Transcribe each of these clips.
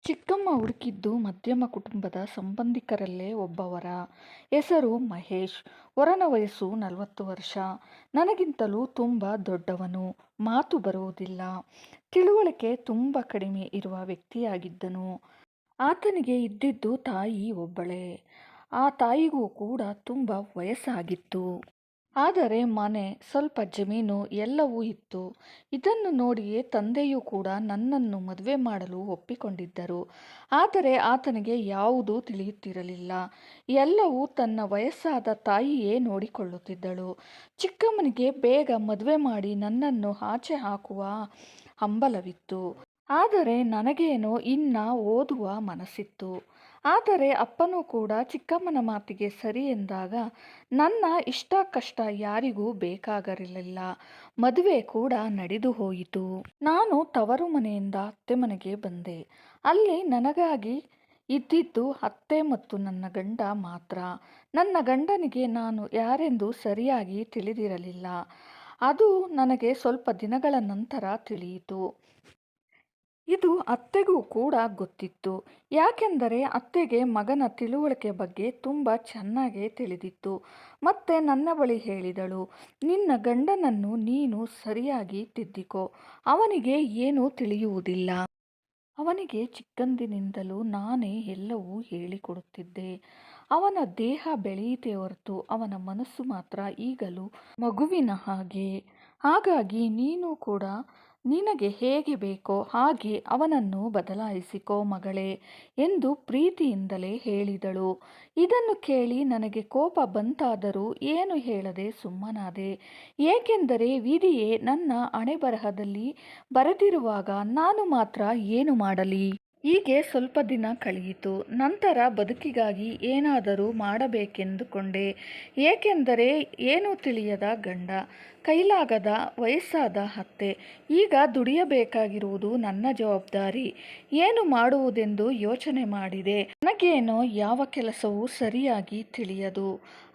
ಚಿಕ್ಕಮ್ಮ ಹುಡುಕಿದ್ದು ಮಧ್ಯಮ ಕುಟುಂಬದ ಸಂಬಂಧಿಕರಲ್ಲೇ ಒಬ್ಬವರ. ಹೆಸರು ಮಹೇಶ್. ವರನ ವಯಸ್ಸು 40 ವರ್ಷ. ನನಗಿಂತಲೂ ತುಂಬ ದೊಡ್ಡವನು. ಮಾತು ಬರುವುದಿಲ್ಲ. ತಿಳುವಳಿಕೆ ತುಂಬ ಕಡಿಮೆ ಇರುವ ವ್ಯಕ್ತಿಯಾಗಿದ್ದನು. ಆತನಿಗೆ ಇದ್ದಿದ್ದು ತಾಯಿ ಒಬ್ಬಳೇ. ಆ ತಾಯಿಗೂ ಕೂಡ ತುಂಬ ವಯಸ್ಸಾಗಿತ್ತು. ಆದರೆ ಮನೆ, ಸ್ವಲ್ಪ ಜಮೀನು ಎಲ್ಲವೂ ಇತ್ತು. ಇದನ್ನು ನೋಡಿಯೇ ತಂದೆಯೂ ಕೂಡ ನನ್ನನ್ನು ಮದುವೆ ಮಾಡಲು ಒಪ್ಪಿಕೊಂಡಿದ್ದರು. ಆದರೆ ಆತನಿಗೆ ಯಾವುದೂ ತಿಳಿಯುತ್ತಿರಲಿಲ್ಲ. ಎಲ್ಲವೂ ತನ್ನ ವಯಸ್ಸಾದ ತಾಯಿಯೇ ನೋಡಿಕೊಳ್ಳುತ್ತಿದ್ದಳು. ಚಿಕ್ಕಮ್ಮನಿಗೆ ಬೇಗ ಮದುವೆ ಮಾಡಿ ನನ್ನನ್ನು ಆಚೆ ಹಾಕುವ ಹಂಬಲವಿತ್ತು. ಆದರೆ ನನಗೇನೋ ಇನ್ನ ಓದುವ ಮನಸ್ಸಿತ್ತು. ಆದರೆ ಅಪ್ಪನೂ ಕೂಡ ಚಿಕ್ಕಮ್ಮನ ಮಾತಿಗೆ ಸರಿ ಎಂದಾಗ ನನ್ನ ಇಷ್ಟ ಕಷ್ಟ ಯಾರಿಗೂ ಬೇಕಾಗಿರಲಿಲ್ಲ. ಮದುವೆ ಕೂಡ ನಡೆದು ಹೋಯಿತು. ನಾನು ತವರು ಮನೆಯಿಂದ ಅತ್ತೆ ಮನೆಗೆ ಬಂದೆ. ಅಲ್ಲಿ ನನಗಾಗಿ ಇದ್ದಿದ್ದು ಅತ್ತೆ ಮತ್ತು ನನ್ನ ಗಂಡ ಮಾತ್ರ. ನನ್ನ ಗಂಡನಿಗೆ ನಾನು ಯಾರೆಂದು ಸರಿಯಾಗಿ ತಿಳಿದಿರಲಿಲ್ಲ. ಅದು ನನಗೆ ಸ್ವಲ್ಪ ದಿನಗಳ ನಂತರ ತಿಳಿಯಿತು. ಇದು ಅತ್ತೆಗೂ ಕೂಡ ಗೊತ್ತಿತ್ತು. ಯಾಕೆಂದರೆ ಅತ್ತೆಗೆ ಮಗನ ತಿಳುವಳಿಕೆ ಬಗ್ಗೆ ತುಂಬ ಚೆನ್ನಾಗೇ ತಿಳಿದಿತ್ತು. ಮತ್ತೆ ನನ್ನ ಬಳಿ ಹೇಳಿದಳು, ನಿನ್ನ ಗಂಡನನ್ನು ನೀನು ಸರಿಯಾಗಿ ತಿದ್ದಿಕೋ. ಅವನಿಗೆ ಏನೂ ತಿಳಿಯುವುದಿಲ್ಲ. ಅವನಿಗೆ ಚಿಕ್ಕಂದಿನಿಂದಲೂ ನಾನೇ ಎಲ್ಲವೂ ಹೇಳಿಕೊಡುತ್ತಿದ್ದೆ. ಅವನ ದೇಹ ಬೆಳೆಯಿತೇ ಹೊರತು ಅವನ ಮನಸ್ಸು ಮಾತ್ರ ಈಗಲೂ ಮಗುವಿನ ಹಾಗೆ. ಹಾಗಾಗಿ ನೀನು ಕೂಡ ನಿನಗೆ ಹೇಗೆ ಬೇಕೋ ಹಾಗೆ ಅವನನ್ನು ಬದಲಾಯಿಸಿಕೋ ಮಗಳೇ ಎಂದು ಪ್ರೀತಿಯಿಂದಲೇ ಹೇಳಿದಳು. ಇದನ್ನು ಕೇಳಿ ನನಗೆ ಕೋಪ ಬಂತಾದರೂ ಏನು ಹೇಳದೆ ಸುಮ್ಮನಾದೆ. ಏಕೆಂದರೆ ವಿಧಿಯೇ ನನ್ನ ಹಣೆಬರಹದಲ್ಲಿ ಬರೆದಿರುವಾಗ ನಾನು ಮಾತ್ರ ಏನು ಮಾಡಲಿ. ಹೀಗೆ ಸ್ವಲ್ಪ ದಿನ ಕಳೆಯಿತು. ನಂತರ ಬದುಕಿಗಾಗಿ ಏನಾದರೂ ಮಾಡಬೇಕೆಂದುಕೊಂಡೆ. ಏಕೆಂದರೆ ಏನೂ ತಿಳಿಯದ ಗಂಡ, ಕೈಲಾಗದ ವಯಸ್ಸಾದ ಅತ್ತೆ. ಈಗ ದುಡಿಯಬೇಕಾಗಿರುವುದು ನನ್ನ ಜವಾಬ್ದಾರಿ. ಏನು ಮಾಡುವುದೆಂದು ಯೋಚನೆ ಮಾಡಿದೆ. ನನಗೇನೋ ಯಾವ ಕೆಲಸವೂ ಸರಿಯಾಗಿ ತಿಳಿಯದು.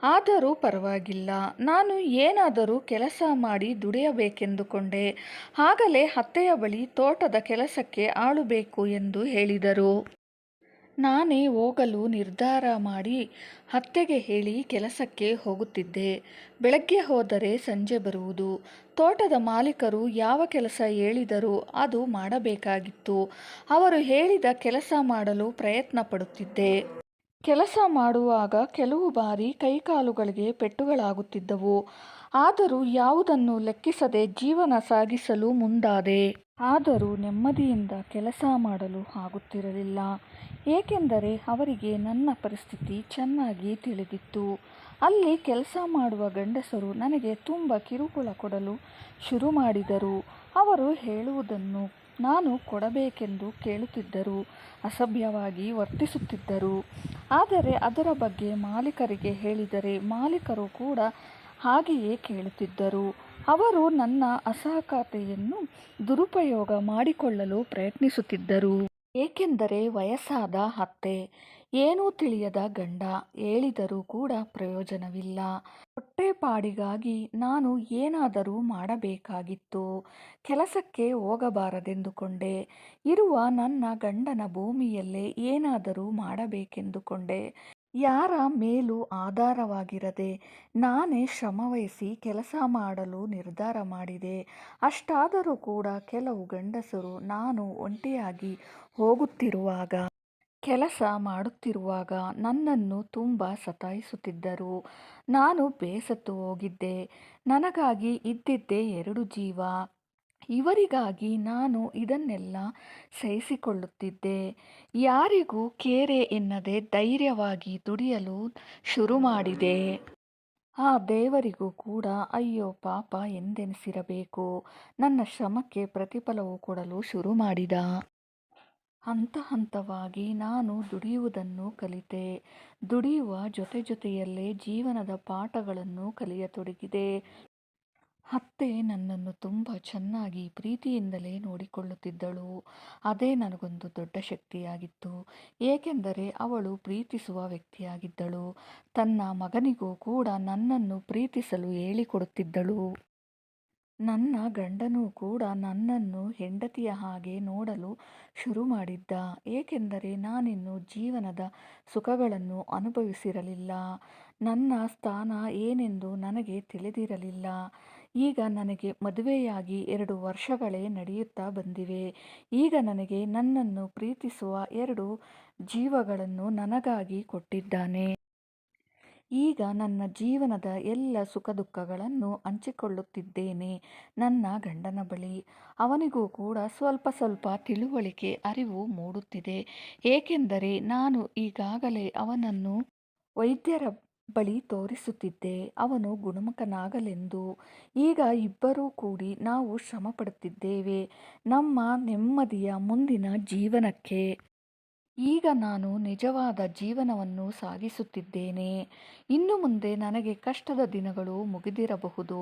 ಆದರೂ ಪರವಾಗಿಲ್ಲ, ನಾನು ಏನಾದರೂ ಕೆಲಸ ಮಾಡಿ ದುಡಿಯಬೇಕೆಂದುಕೊಂಡೆ. ಆಗಲೇ ಅತ್ತೆಯ ಬಳಿ ತೋಟದ ಕೆಲಸಕ್ಕೆ ಆಳು ಬೇಕು ಎಂದು ಹೇಳಿದರು. ನಾನೇ ಹೋಗಲು ನಿರ್ಧಾರ ಮಾಡಿ ಅತ್ತೆಗೆ ಹೇಳಿ ಕೆಲಸಕ್ಕೆ ಹೋಗುತ್ತಿದ್ದೆ. ಬೆಳಗ್ಗೆ ಹೋದರೆ ಸಂಜೆ ಬರುವುದು. ತೋಟದ ಮಾಲೀಕರು ಯಾವ ಕೆಲಸ ಹೇಳಿದರೂ ಅದು ಮಾಡಬೇಕಾಗಿತ್ತು. ಅವರು ಹೇಳಿದ ಕೆಲಸ ಮಾಡಲು ಪ್ರಯತ್ನ ಪಡುತ್ತಿದ್ದೆ. ಕೆಲಸ ಮಾಡುವಾಗ ಕೆಲವು ಬಾರಿ ಕೈಕಾಲುಗಳಿಗೆ ಪೆಟ್ಟುಗಳಾಗುತ್ತಿದ್ದವು. ಆದರೂ ಯಾವುದನ್ನು ಲೆಕ್ಕಿಸದೆ ಜೀವನ ಸಾಗಿಸಲು ಮುಂದಾದೆ. ಆದರೂ ನೆಮ್ಮದಿಯಿಂದ ಕೆಲಸ ಮಾಡಲು ಆಗುತ್ತಿರಲಿಲ್ಲ. ಏಕೆಂದರೆ ಅವರಿಗೆ ನನ್ನ ಪರಿಸ್ಥಿತಿ ಚೆನ್ನಾಗಿ ತಿಳಿದಿತ್ತು. ಅಲ್ಲಿ ಕೆಲಸ ಮಾಡುವ ಗಂಡಸರು ನನಗೆ ತುಂಬ ಕಿರುಕುಳ ಕೊಡಲು ಶುರು ಮಾಡಿದರು. ಅವರು ಹೇಳುವುದನ್ನು ನಾನು ಕೊಡಬೇಕೆಂದು ಕೇಳುತ್ತಿದ್ದರು. ಅಸಭ್ಯವಾಗಿ ವರ್ತಿಸುತ್ತಿದ್ದರು. ಆದರೆ ಅದರ ಬಗ್ಗೆ ಮಾಲೀಕರಿಗೆ ಹೇಳಿದರೆ ಮಾಲೀಕರು ಕೂಡ ಹಾಗೆಯೇ ಕೇಳುತ್ತಿದ್ದರು. ಅವರು ನನ್ನ ಅಸಹಾಯಕತೆಯನ್ನು ದುರುಪಯೋಗ ಮಾಡಿಕೊಳ್ಳಲು ಪ್ರಯತ್ನಿಸುತ್ತಿದ್ದರು. ಏಕೆಂದರೆ ವಯಸ್ಸಾದ ಅತ್ತೆ, ಏನೂ ತಿಳಿಯದ ಗಂಡ, ಹೇಳಿದರೂ ಕೂಡ ಪ್ರಯೋಜನವಿಲ್ಲ. ಹೊಟ್ಟೆಪಾಡಿಗಾಗಿ ನಾನು ಏನಾದರೂ ಮಾಡಬೇಕಾಗಿತ್ತು. ಕೆಲಸಕ್ಕೆ ಹೋಗಬಾರದೆಂದುಕೊಂಡೆ. ಇರುವ ನನ್ನ ಗಂಡನ ಭೂಮಿಯಲ್ಲೇ ಏನಾದರೂ ಮಾಡಬೇಕೆಂದುಕೊಂಡೆ. ಯಾರ ಮೇಲೂ ಆಧಾರವಾಗಿರದೆ ನಾನೇ ಶ್ರಮವಹಿಸಿ ಕೆಲಸ ಮಾಡಲು ನಿರ್ಧಾರ ಮಾಡಿದೆ. ಅಷ್ಟಾದರೂ ಕೂಡ ಕೆಲವು ಗಂಡಸರು ನಾನು ಒಂಟಿಯಾಗಿ ಹೋಗುತ್ತಿರುವಾಗ, ಕೆಲಸ ಮಾಡುತ್ತಿರುವಾಗ ನನ್ನನ್ನು ತುಂಬ ಸತಾಯಿಸುತ್ತಿದ್ದರು. ನಾನು ಬೇಸತ್ತು ಹೋಗಿದ್ದೆ. ನನಗಾಗಿ ಇದ್ದಿದ್ದೇ 2 ಜೀವ. ಇವರಿಗಾಗಿ ನಾನು ಇದನ್ನೆಲ್ಲ ಸಹಿಸಿಕೊಳ್ಳುತ್ತಿದ್ದೆ. ಯಾರಿಗೂ ಕೇರೆ ಎನ್ನದೆ ಧೈರ್ಯವಾಗಿ ದುಡಿಯಲು ಶುರು ಮಾಡಿದೆ. ಆ ದೇವರಿಗೂ ಕೂಡ ಅಯ್ಯೋ ಪಾಪ ಎಂದೆನಿಸಿರಬೇಕು. ನನ್ನ ಶ್ರಮಕ್ಕೆ ಪ್ರತಿಫಲವು ಕೊಡಲು ಶುರು ಮಾಡಿದ. ಹಂತ ಹಂತವಾಗಿ ನಾನು ದುಡಿಯುವುದನ್ನು ಕಲಿತೆ. ದುಡಿಯುವ ಜೊತೆಯಲ್ಲೇ ಜೀವನದ ಪಾಠಗಳನ್ನು ಕಲಿಯತೊಡಗಿದೆ. ಅತ್ತೆ ನನ್ನನ್ನು ತುಂಬ ಚೆನ್ನಾಗಿ ಪ್ರೀತಿಯಿಂದಲೇ ನೋಡಿಕೊಳ್ಳುತ್ತಿದ್ದಳು. ಅದೇ ನನಗೊಂದು ದೊಡ್ಡ ಶಕ್ತಿಯಾಗಿತ್ತು. ಏಕೆಂದರೆ ಅವಳು ಪ್ರೀತಿಸುವ ವ್ಯಕ್ತಿಯಾಗಿದ್ದಳು. ತನ್ನ ಮಗನಿಗೂ ಕೂಡ ನನ್ನನ್ನು ಪ್ರೀತಿಸಲು ಹೇಳಿಕೊಡುತ್ತಿದ್ದಳು. ನನ್ನ ಗಂಡನೂ ಕೂಡ ನನ್ನನ್ನು ಹೆಂಡತಿಯ ಹಾಗೆ ನೋಡಲು ಶುರು ಮಾಡಿದ್ದ. ಏಕೆಂದರೆ ನಾನಿನ್ನು ಜೀವನದ ಸುಖಗಳನ್ನು ಅನುಭವಿಸಿರಲಿಲ್ಲ. ನನ್ನ ಸ್ಥಾನ ಏನೆಂದು ನನಗೆ ತಿಳಿದಿರಲಿಲ್ಲ. ಈಗ ನನಗೆ ಮದುವೆಯಾಗಿ 2 ವರ್ಷಗಳೇ ನಡೆಯುತ್ತಾ ಬಂದಿವೆ. ಈಗ ನನಗೆ ನನ್ನನ್ನು ಪ್ರೀತಿಸುವ 2 ಜೀವಗಳನ್ನು ನನಗಾಗಿ ಕೊಟ್ಟಿದ್ದಾನೆ. ಈಗ ನನ್ನ ಜೀವನದ ಎಲ್ಲ ಸುಖ ದುಃಖಗಳನ್ನು ಹಂಚಿಕೊಳ್ಳುತ್ತಿದ್ದೇನೆ ನನ್ನ ಗಂಡನ ಬಳಿ. ಅವನಿಗೂ ಕೂಡ ಸ್ವಲ್ಪ ಸ್ವಲ್ಪ ತಿಳುವಳಿಕೆ ಅರಿವು ಮೂಡುತ್ತಿದೆ. ಏಕೆಂದರೆ ನಾನು ಈಗಾಗಲೇ ಅವನನ್ನು ವೈದ್ಯರ ಬಳಿ ತೋರಿಸುತ್ತಿದ್ದೆ, ಅವನು ಗುಣಮುಖನಾಗಲೆಂದು. ಈಗ ಇಬ್ಬರೂ ಕೂಡಿ ನಾವು ಶ್ರಮ ಪಡುತ್ತಿದ್ದೇವೆ ನಮ್ಮ ನೆಮ್ಮದಿಯ ಮುಂದಿನ ಜೀವನಕ್ಕೆ. ಈಗ ನಾನು ನಿಜವಾದ ಜೀವನವನ್ನು ಸಾಗಿಸುತ್ತಿದ್ದೇನೆ. ಇನ್ನು ಮುಂದೆ ನನಗೆ ಕಷ್ಟದ ದಿನಗಳು ಮುಗಿದಿರಬಹುದು.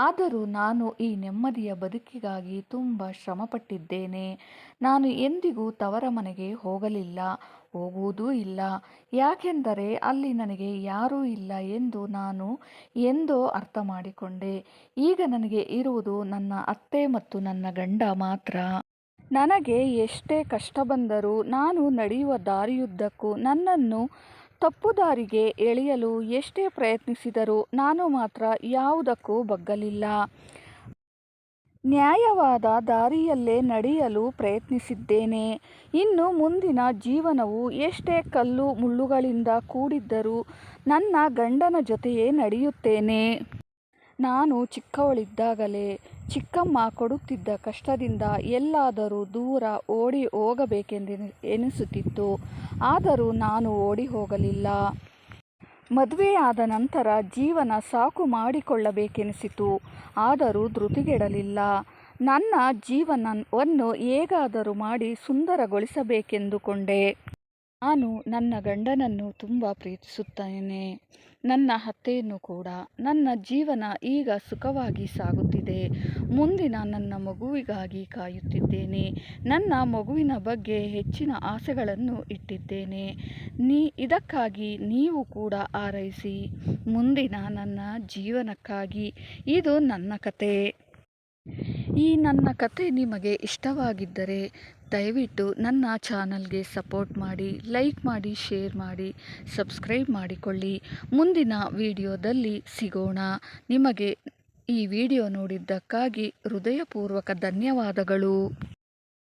ಆದರೂ ನಾನು ಈ ನೆಮ್ಮದಿಯ ಬದುಕಿಗಾಗಿ ತುಂಬ ಶ್ರಮಪಟ್ಟಿದ್ದೇನೆ. ನಾನು ಎಂದಿಗೂ ತವರ ಮನೆಗೆ ಹೋಗಲಿಲ್ಲ, ಹೋಗುವುದೂ ಇಲ್ಲ. ಯಾಕೆಂದರೆ ಅಲ್ಲಿ ನನಗೆ ಯಾರೂ ಇಲ್ಲ ಎಂದು ನಾನು ಎಂದೋ ಅರ್ಥ ಮಾಡಿಕೊಂಡೆ. ಈಗ ನನಗೆ ಇರುವುದು ನನ್ನ ಅತ್ತೆ ಮತ್ತು ನನ್ನ ಗಂಡ ಮಾತ್ರ. ನನಗೆ ಎಷ್ಟೇ ಕಷ್ಟ ಬಂದರೂ ನಾನು ನಡೆಯುವ ದಾರಿಯುದ್ದಕ್ಕೂ ನನ್ನನ್ನು ತಪ್ಪು ದಾರಿಗೆ ಎಳೆಯಲು ಎಷ್ಟೇ ಪ್ರಯತ್ನಿಸಿದರೂ ನಾನು ಮಾತ್ರ ಯಾವುದಕ್ಕೂ ಬಗ್ಗಲಿಲ್ಲ. ನ್ಯಾಯವಾದ ದಾರಿಯಲ್ಲೇ ನಡೆಯಲು ಪ್ರಯತ್ನಿಸಿದ್ದೇನೆ. ಇನ್ನು ಮುಂದಿನ ಜೀವನವು ಎಷ್ಟೇ ಕಲ್ಲು ಮುಳ್ಳುಗಳಿಂದ ಕೂಡಿದ್ದರೂ ನನ್ನ ಗಂಡನ ಜೊತೆಯೇ ನಡೆಯುತ್ತೇನೆ. ನಾನು ಚಿಕ್ಕವಳಿದ್ದಾಗಲೇ ಚಿಕ್ಕಮ್ಮ ಕೊಡುತ್ತಿದ್ದ ಕಷ್ಟದಿಂದ ಎಲ್ಲಾದರೂ ದೂರ ಓಡಿ ಹೋಗಬೇಕೆಂದೆನಿಸುತ್ತಿತ್ತು. ಆದರೂ ನಾನು ಓಡಿ ಹೋಗಲಿಲ್ಲ. ಮದುವೆಯಾದ ನಂತರ ಜೀವನ ಸಾಕು ಮಾಡಿಕೊಳ್ಳಬೇಕೆನಿಸಿತು. ಆದರೂ ಧೃತಿಗೆಡಲಿಲ್ಲ. ನನ್ನ ಜೀವನವನ್ನು ಹೇಗಾದರೂ ಮಾಡಿ ಸುಂದರಗೊಳಿಸಬೇಕೆಂದುಕೊಂಡೆ. ನಾನು ನನ್ನ ಗಂಡನನ್ನು ತುಂಬ ಪ್ರೀತಿಸುತ್ತೇನೆ, ನನ್ನ ಅತ್ತೆಯನ್ನು ಕೂಡ. ನನ್ನ ಜೀವನ ಈಗ ಸುಖವಾಗಿ ಸಾಗುತ್ತಿದೆ. ಮುಂದಿನ ನನ್ನ ಮಗುವಿಗಾಗಿ ಕಾಯುತ್ತಿದ್ದೇನೆ. ನನ್ನ ಮಗುವಿನ ಬಗ್ಗೆ ಹೆಚ್ಚಿನ ಆಸೆಗಳನ್ನು ಇಟ್ಟಿದ್ದೇನೆ. ಇದಕ್ಕಾಗಿ ನೀವು ಕೂಡ ಹಾರೈಸಿ. ಮುಂದಿನ ನನ್ನ ಜೀವನಕ್ಕಾಗಿ. ಇದು ನನ್ನ ಕತೆ. ಈ ನನ್ನ ಕತೆ ನಿಮಗೆ ಇಷ್ಟವಾಗಿದ್ದರೆ ದಯವಿಟ್ಟು ನನ್ನ ಚಾನಲ್ಗೆ ಸಪೋರ್ಟ್ ಮಾಡಿ, ಲೈಕ್ ಮಾಡಿ, ಶೇರ್ ಮಾಡಿ, ಸಬ್ಸ್ಕ್ರೈಬ್ ಮಾಡಿಕೊಳ್ಳಿ. ಮುಂದಿನ ವಿಡಿಯೋದಲ್ಲಿ ಸಿಗೋಣ. ನಿಮಗೆ ಈ ವಿಡಿಯೋ ನೋಡಿದ್ದಕ್ಕಾಗಿ ಹೃದಯಪೂರ್ವಕ ಧನ್ಯವಾದಗಳು.